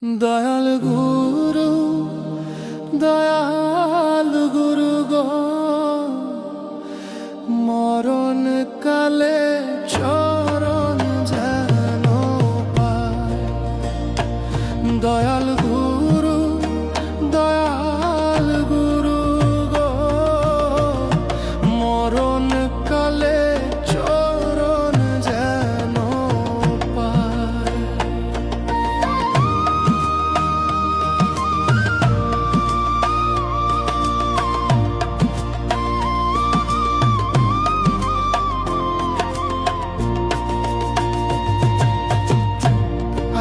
দয়াল গুরু গো মরণ কালে চরণ যেন পায়। দয়াল গুরু গো মরণ কালে চরণ যেন পায়।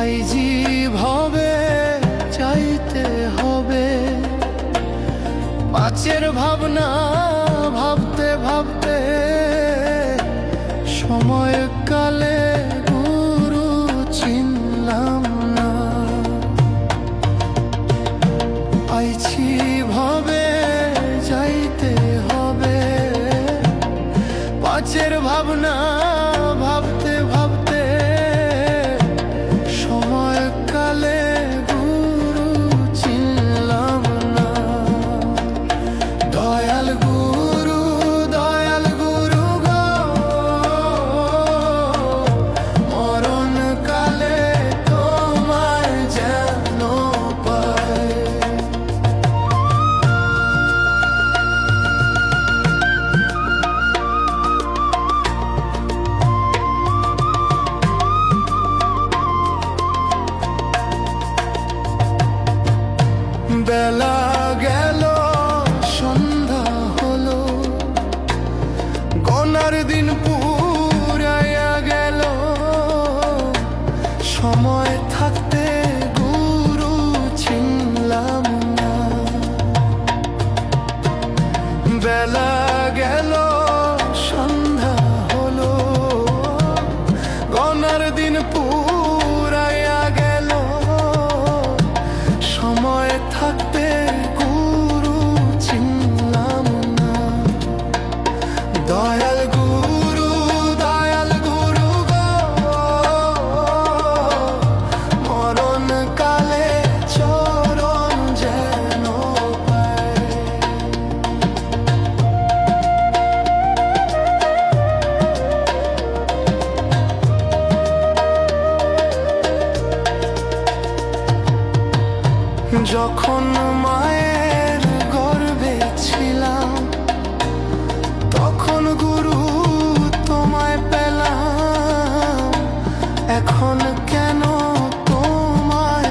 এই জীববে চাইতে হবে পাঁচের ভাবনা ভাবতে ভাবতে সময় কালে গুরু চিনলাম না। আইছি ভাবে যাইতে হবে পাঁচের ভাবনা ভাবতে ভাবতে সময় কালে গুরু চিনলাম না। দয়াল গুরু গো মরণ কালে তোমায় যেন পায়। বেলা গেল সন্ধ্যা হলো গনার দিন পুরাইয়া গেল সময় থাকতে গুরু চিনলাম না। বেলা গেল সন্ধ্যা হলো গনার দিন পুরাইয়া গেল সময় থাকতে গুরু চিনলাম না। দয়াল গুরু গো মরণ কালে চরণ যেন পায়। যখন মায়ের গর্ভে ছিলাম তখন গুরু তোমায় পেলাম, এখন